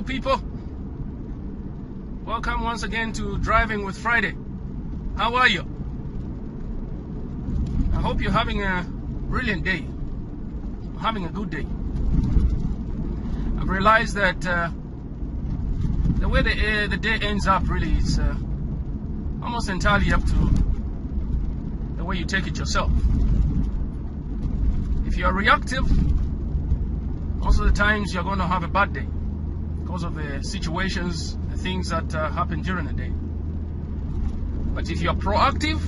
Hello people, welcome once again to Driving with Friday. How are you? I hope you're having a brilliant day, having a good day. I've realized that the way the day ends up really is almost entirely up to the way you take it yourself. If you're reactive, most of the times you're going to have a bad day because of the situations, the things that happen during the day. But if you're proactive,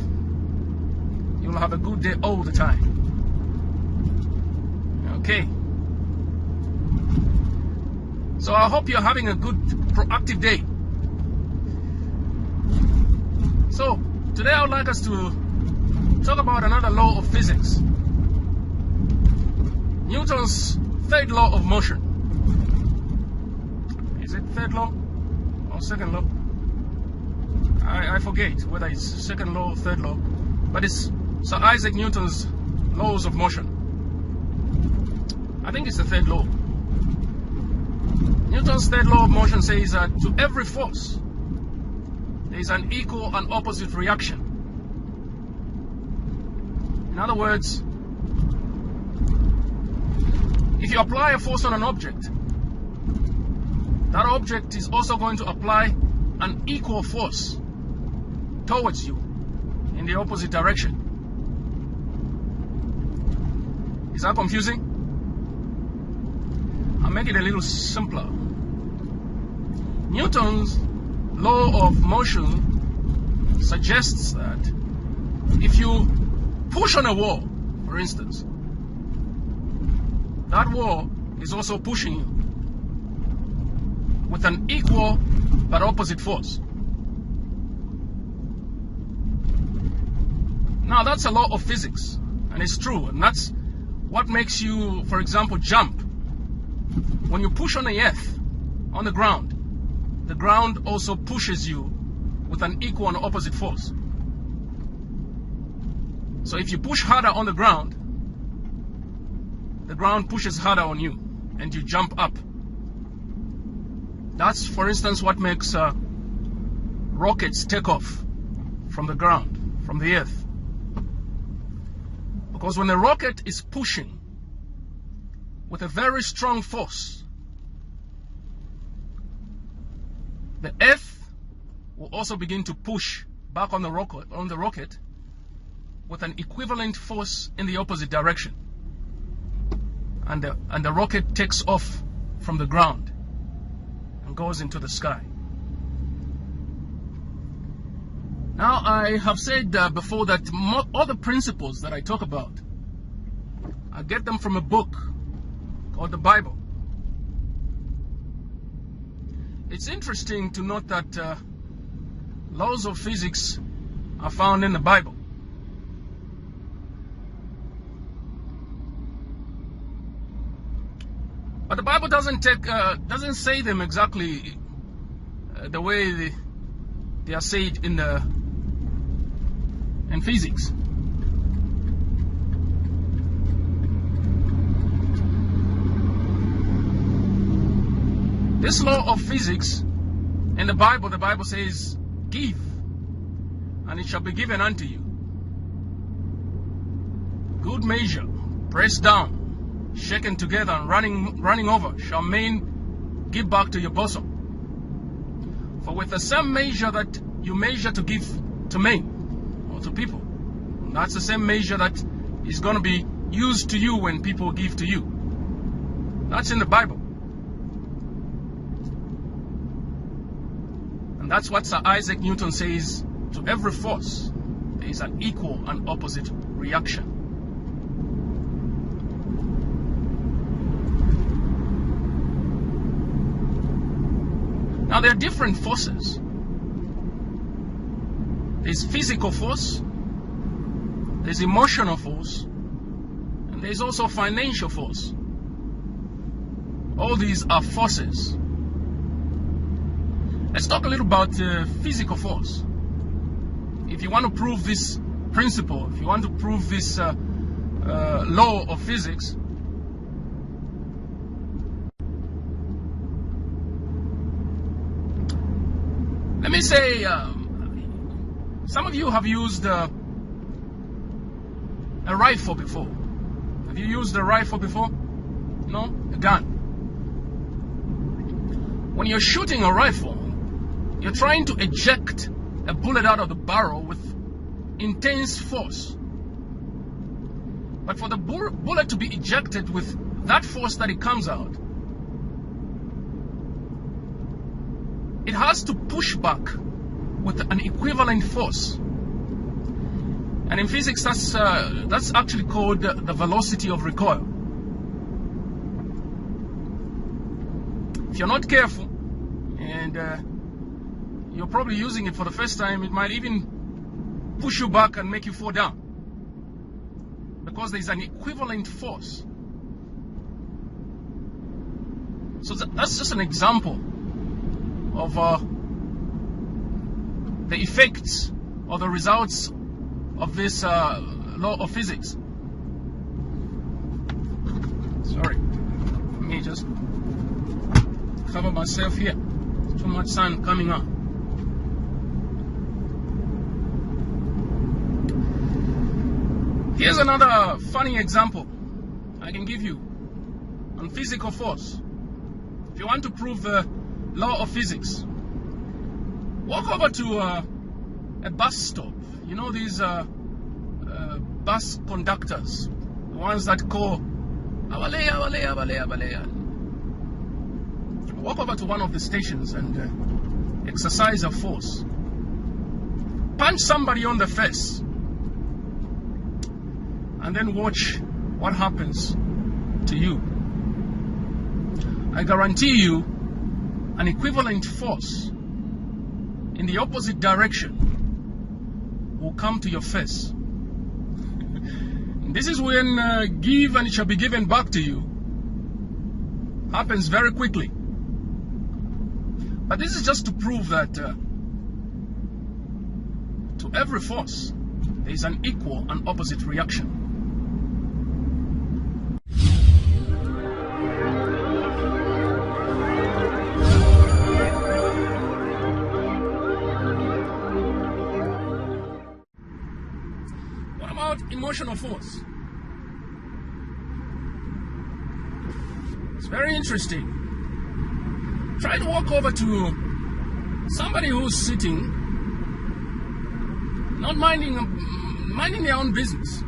you'll have a good day all the time. Okay. So I hope you're having a good proactive day. So today I would like us to talk about another law of physics. Newton's third law of motion. Is it third law or second law? I forget whether it's second law or third law, but it's Sir Isaac Newton's laws of motion. I think it's the third law. Newton's third law of motion says that to every force there is an equal and opposite reaction. In other words, if you apply a force on an object, that object is also going to apply an equal force towards you in the opposite direction. Is that confusing? I'll make it a little simpler. Newton's law of motion suggests that if you push on a wall, for instance, that wall is also pushing you with an equal but opposite force. Now that's a law of physics, and it's true, and that's what makes you, for example, jump. When you push on the earth, on the ground also pushes you with an equal and opposite force. So if you push harder on the ground pushes harder on you, and you jump up. That's, for instance, what makes rockets take off from the ground, from the earth. Because when the rocket is pushing with a very strong force, the earth will also begin to push back on the rocket with an equivalent force in the opposite direction. And the rocket takes off from the ground and goes into the sky. Now, I have said before that all the principles that I talk about, I get them from a book called the Bible. It's interesting to note that laws of physics are found in the Bible. But the Bible doesn't say them exactly the way they are said in physics. This law of physics in the Bible says, "Give, and it shall be given unto you. Good measure, pressed down, shaken together and running over, shall men give back to your bosom. For with the same measure that you measure to give to men or to people, that's the same measure that is going to be used to you when people give to you." That's in the Bible. And that's what Sir Isaac Newton says, to every force there is an equal and opposite reaction. Now there are different forces. There's physical force, there's emotional force, and there's also financial force. All these are forces. Let's talk a little about physical force. If you want to prove this principle, if you want to prove this law of physics, Let me say, some of you have used a rifle before. Have you used a rifle before? No? A gun. When you're shooting a rifle, you're trying to eject a bullet out of the barrel with intense force. But for the bullet to be ejected with that force that it comes out, it has to push back with an equivalent force. And in physics, that's actually called the velocity of recoil. If you're not careful, and you're probably using it for the first time, it might even push you back and make you fall down, because there's an equivalent force. So that's just an example of the effects or the results of this law of physics. Sorry, let me just cover myself here. Too much sun coming up. Here's another funny example I can give you on physical force. If you want to prove the law of physics, walk over to a bus stop. You know these bus conductors, the ones that call "Awale, awale, awale, awale." Walk over to one of the stations and exercise a force. Punch somebody on the face, and then watch what happens to you. I guarantee you an equivalent force in the opposite direction will come to your face. This is when give and it shall be given back to you happens very quickly. But this is just to prove that to every force there is an equal and opposite reaction. What about emotional force? It's very interesting. Try to walk over to somebody who's sitting, not minding their own business,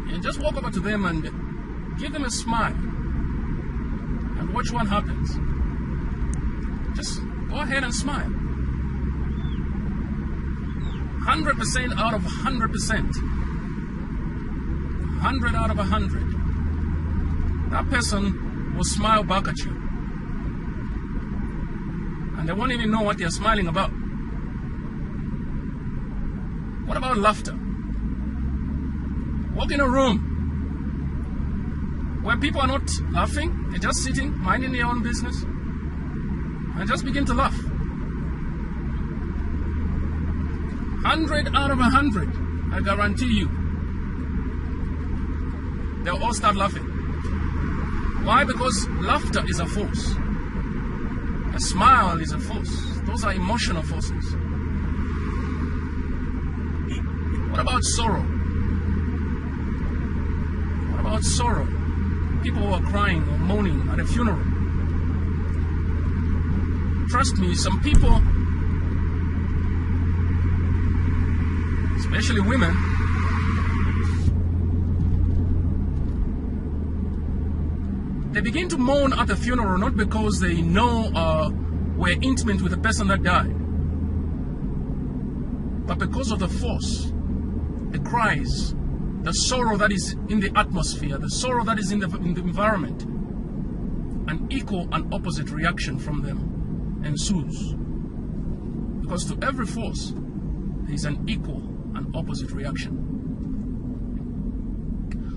and just walk over to them and give them a smile and watch what happens. Just go ahead and smile. 100% out of 100%. 100 out of 100. That person will smile back at you. And they won't even know what they're smiling about. What about laughter? Walk in a room where people are not laughing, they're just sitting, minding their own business, and just begin to laugh. 100 out of 100, I guarantee you, they'll all start laughing. Why? Because laughter is a force. A smile is a force. Those are emotional forces. What about sorrow? What about sorrow? People who are crying or moaning at a funeral. Trust me, some people, especially women, they begin to mourn at the funeral not because they know we're intimate with the person that died, but because of the force, the cries, the sorrow that is in the atmosphere, the sorrow that is in the environment. An equal and opposite reaction from them ensues. Because to every force, there is an equal and opposite reaction.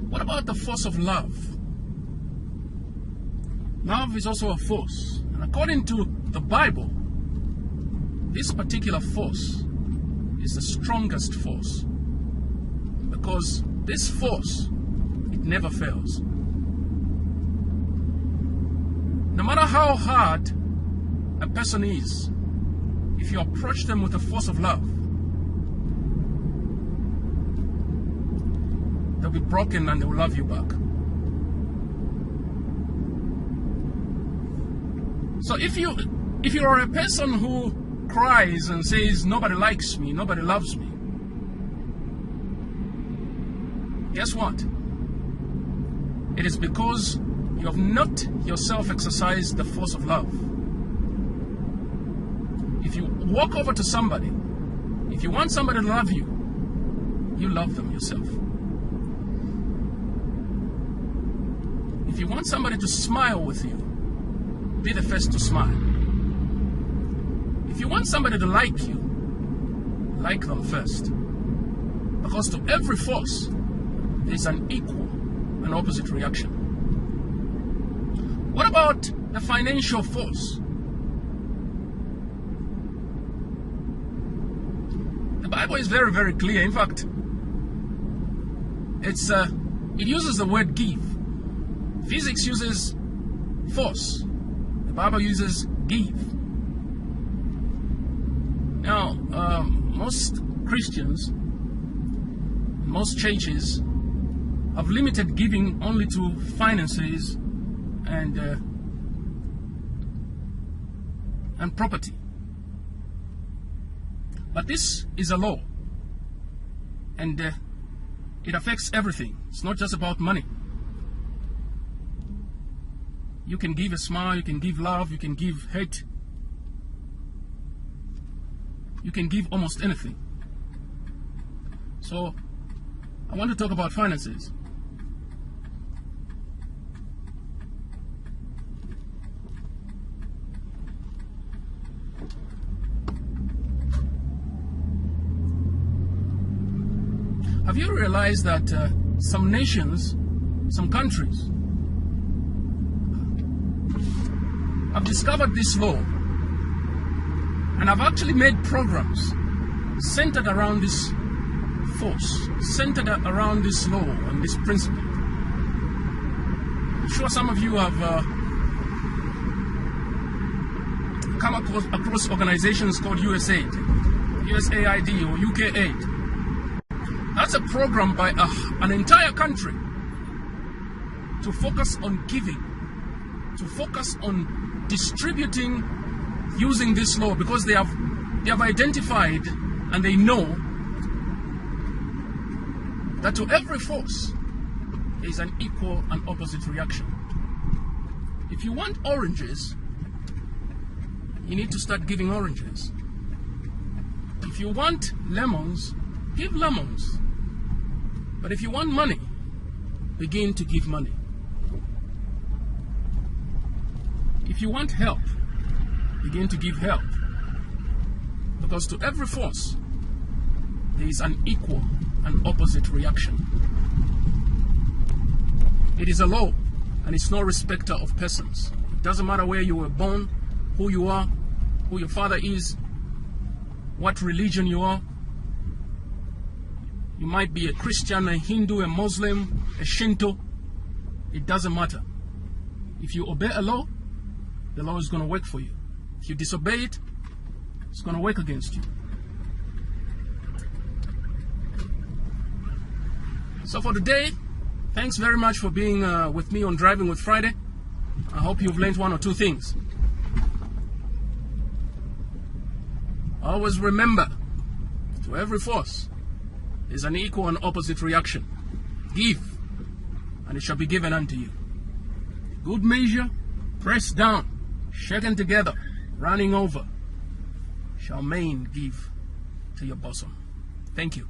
What about the force of love? Love is also a force. And according to the Bible, this particular force is the strongest force. Because this force, it never fails. No matter how hard a person is, if you approach them with the force of love, they'll be broken and they will love you back. So if you are a person who cries and says, nobody likes me, nobody loves me, guess what? It is because you have not yourself exercised the force of love. If you walk over to somebody, if you want somebody to love you, you love them yourself. If you want somebody to smile with you, be the first to smile. If you want somebody to like you, like them first. Because to every force, there is an equal and opposite reaction. What about the financial force? The Bible is very, very clear. In fact, it uses the word give. Physics uses force. The Bible uses give. Now, most Christians, most churches have limited giving only to finances and property. But this is a law, and it affects everything. It's not just about money. You can give a smile, you can give love, you can give hate. You can give almost anything. So, I want to talk about finances. Have you realized that some nations, some countries, have discovered this law and have actually made programs centered around this force, centered around this law and this principle? I'm sure some of you have come across organizations called USAID, USAID or UKAID. That's a program by an entire country to focus on giving, to focus on distributing using this law, because they have identified and they know that to every force there is an equal and opposite reaction. If you want oranges, you need to start giving oranges. If you want lemons, give lemons. But if you want money, begin to give money. If you want help, begin to give help. Because to every force, there is an equal and opposite reaction. It is a law, and it's no respecter of persons. It doesn't matter where you were born, who you are, who your father is, what religion you are. You might be a Christian, a Hindu, a Muslim, a Shinto. It doesn't matter. If you obey a law, the law is going to work for you. If you disobey it, it's going to work against you. So for today, thanks very much for being with me on Driving with Friday. I hope you've learned one or two things. Always remember, to every force, there's an equal and opposite reaction. Give, and it shall be given unto you. Good measure, pressed down, shaken together, running over, shall men give to your bosom. Thank you.